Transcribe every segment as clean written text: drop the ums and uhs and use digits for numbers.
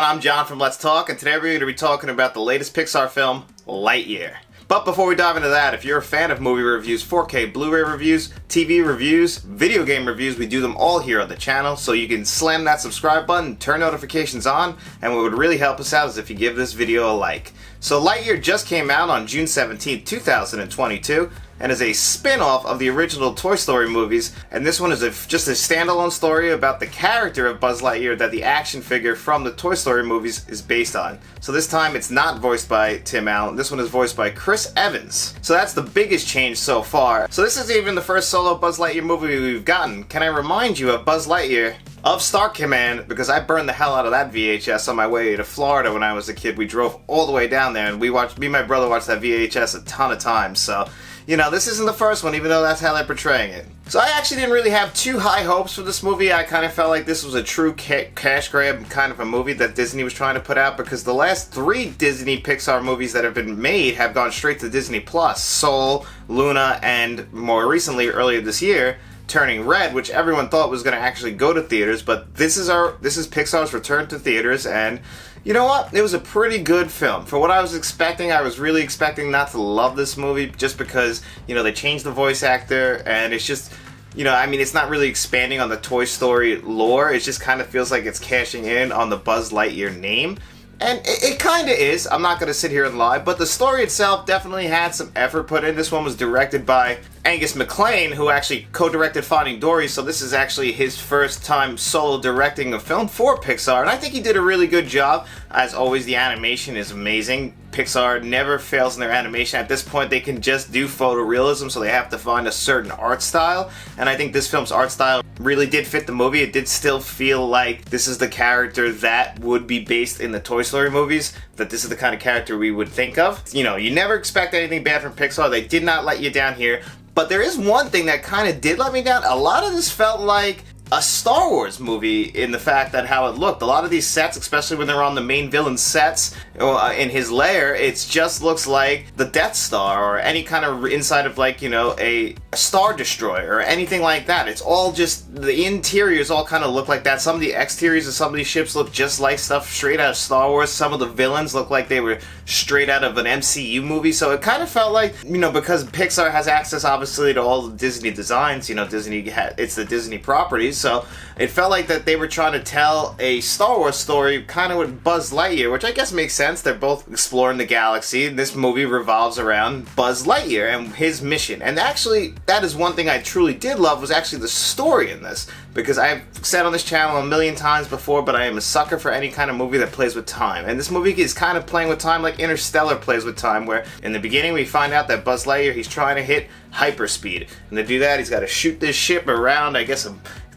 I'm John from Let's Talk, and today we're going to be talking about the latest Pixar film, Lightyear. But before we dive into that, if you're a fan of movie reviews, 4K Blu-ray reviews, TV reviews, video game reviews, we do them all here on the channel, so you can slam that subscribe button, turn notifications on, and what would really help us out is if you give this video a like. So Lightyear just came out on June 17, 2022, and is a spin-off of the original Toy Story movies, and this one is just a standalone story about the character of Buzz Lightyear that the action figure from the Toy Story movies is based on. So this time it's not voiced by Tim Allen, this one is voiced by Chris Evans. So that's the biggest change so far. So this isn't even the first solo Buzz Lightyear movie we've gotten. Can I remind you of Buzz Lightyear of Star Command, because I burned the hell out of that VHS on my way to Florida when I was a kid. We drove all the way down there and me and my brother watched that VHS a ton of times, so you know, this isn't the first one, even though that's how they're portraying it. So I actually didn't really have too high hopes for this movie. I kind of felt like this was a true cash grab kind of a movie that Disney was trying to put out, because the last 3 Disney Pixar movies that have been made have gone straight to Disney Plus. Soul, Luna, and more recently, earlier this year, Turning Red, which everyone thought was going to actually go to theaters, but this is Pixar's return to theaters, and you know what? It was a pretty good film. For what I was expecting, I was really expecting not to love this movie just because, you know, they changed the voice actor, and it's just, you know, I mean, it's not really expanding on the Toy Story lore. It just kind of feels like it's cashing in on the Buzz Lightyear name. And it kind of is, I'm not going to sit here and lie, but the story itself definitely had some effort put in. This one was directed by Angus MacLane, who actually co-directed Finding Dory, so this is actually his first time solo directing a film for Pixar, and I think he did a really good job. As always, the animation is amazing. Pixar never fails in their animation. At this point, they can just do photorealism, so they have to find a certain art style, and I think this film's art style really did fit the movie. It did still feel like this is the character that would be based in the Toy Story movies, that this is the kind of character we would think of. You know, you never expect anything bad from Pixar. They did not let you down here. But there is one thing that kind of did let me down. A lot of this felt like a Star Wars movie in the fact that how it looked. A lot of these sets, especially when they're on the main villain's sets in his lair, it just looks like the Death Star or any kind of inside of, like, you know, a Star Destroyer or anything like that. It's all just, the interiors all kind of look like that. Some of the exteriors of some of these ships look just like stuff straight out of Star Wars. Some of the villains look like they were straight out of an MCU movie. So it kind of felt like, you know, because Pixar has access obviously to all the Disney designs, you know, it's the Disney properties. So it felt like that they were trying to tell a Star Wars story kind of with Buzz Lightyear, which I guess makes sense. They're both exploring the galaxy, and this movie revolves around Buzz Lightyear and his mission. And actually, that is one thing I truly did love, was actually the story in this. Because I've said on this channel a million times before, but I am a sucker for any kind of movie that plays with time. And this movie is kind of playing with time like Interstellar plays with time, where in the beginning we find out that Buzz Lightyear, he's trying to hit hyperspeed. And to do that, he's got to shoot this ship around, I guess,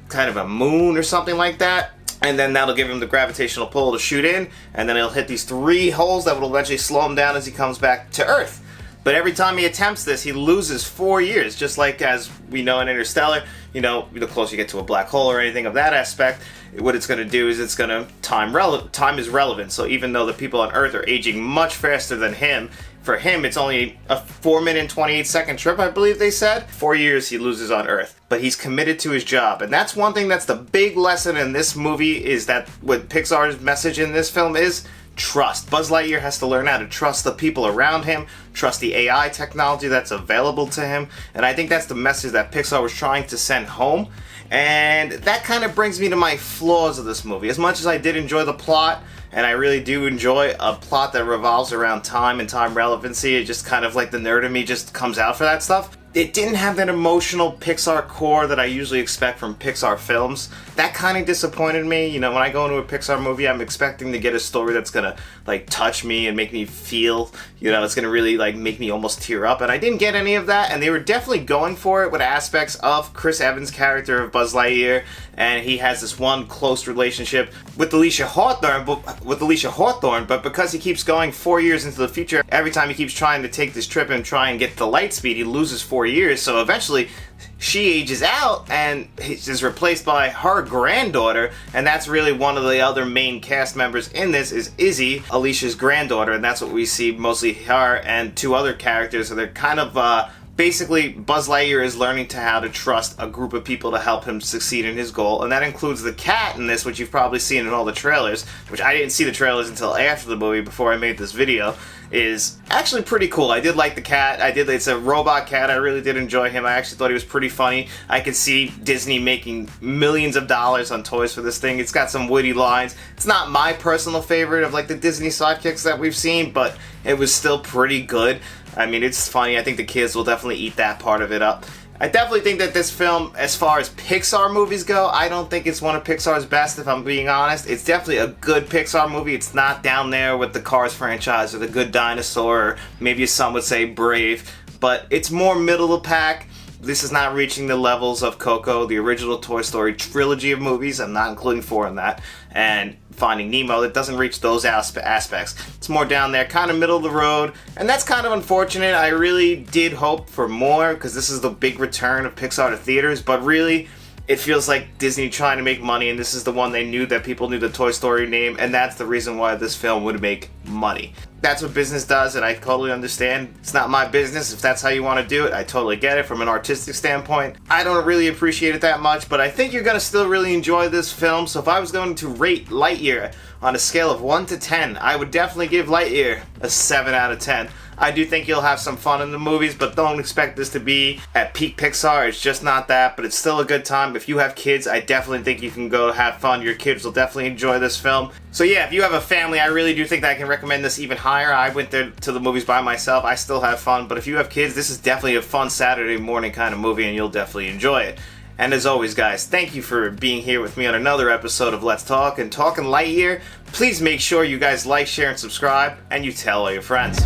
kind of a moon or something like that, and then that'll give him the gravitational pull to shoot in, and then he'll hit these 3 holes that will eventually slow him down as he comes back to Earth. But every time he attempts this, he loses 4 years, just like as we know in Interstellar. You know, the closer you get to a black hole or anything of that aspect, what it's going to do is it's going to time is relevant. So even though the people on Earth are aging much faster than him, for him it's only a 4-minute and 28-second trip, I believe they said. 4 years he loses on Earth, but he's committed to his job. And that's one thing that's the big lesson in this movie, is that what Pixar's message in this film is trust. Buzz Lightyear has to learn how to trust the people around him, trust the AI technology that's available to him, and I think that's the message that Pixar was trying to send home. And that kind of brings me to my flaws of this movie. As much as I did enjoy the plot, and I really do enjoy a plot that revolves around time and time relevancy, it just kind of like the nerd in me just comes out for that stuff. It didn't have that emotional Pixar core that I usually expect from Pixar films. That kind of disappointed me. You know, when I go into a Pixar movie, I'm expecting to get a story that's gonna, like, touch me and make me feel, you know, it's gonna really, like, make me almost tear up. And I didn't get any of that, and they were definitely going for it with aspects of Chris Evans' character of Buzz Lightyear, and he has this one close relationship with Alicia Hawthorne, but because he keeps going 4 years into the future, every time he keeps trying to take this trip and try and get to light speed, he loses 4 years, so eventually she ages out and is replaced by her granddaughter, and that's really one of the other main cast members in this, is Izzy, Alicia's granddaughter, and that's what we see, mostly her and 2 other characters, so they're kind of basically Buzz Lightyear is learning to how to trust a group of people to help him succeed in his goal, and that includes the cat in this, which you've probably seen in all the trailers, which I didn't see the trailers until after the movie before I made this video, is actually pretty cool. I did like the cat. It's a robot cat. I really did enjoy him. I actually thought he was pretty funny. I could see Disney making millions of dollars on toys for this thing. It's got some witty lines. It's not my personal favorite of like the Disney sidekicks that we've seen, but it was still pretty good. I mean, it's funny. I think the kids will definitely eat that part of it up. I definitely think that this film, as far as Pixar movies go, I don't think it's one of Pixar's best, if I'm being honest. It's definitely a good Pixar movie. It's not down there with the Cars franchise or The Good Dinosaur, or maybe some would say Brave, but it's more middle of the pack. This is not reaching the levels of Coco, the original Toy Story trilogy of movies. I'm not including 4 in that. And Finding Nemo, it doesn't reach those aspects. It's more down there, kind of middle of the road, and that's kind of unfortunate. I really did hope for more, because this is the big return of Pixar to theaters, but really, it feels like Disney trying to make money, and this is the one they knew that people knew the Toy Story name, and that's the reason why this film would make money. That's what business does, and I totally understand. It's not my business. If that's how you want to do it, I totally get it from an artistic standpoint. I don't really appreciate it that much, but I think you're going to still really enjoy this film. So if I was going to rate Lightyear on a scale of 1 to 10, I would definitely give Lightyear a 7 out of 10. I do think you'll have some fun in the movies, but don't expect this to be at peak Pixar. It's just not that, but it's still a good time. If you have kids, I definitely think you can go have fun. Your kids will definitely enjoy this film. So yeah, if you have a family, I really do think that I can recommend this even higher. I went there to the movies by myself. I still have fun, but if you have kids, this is definitely a fun Saturday morning kind of movie, and you'll definitely enjoy it. And as always, guys, thank you for being here with me on another episode of Let's Talk and Talking Lightyear. Please make sure you guys like, share, and subscribe, and you tell all your friends.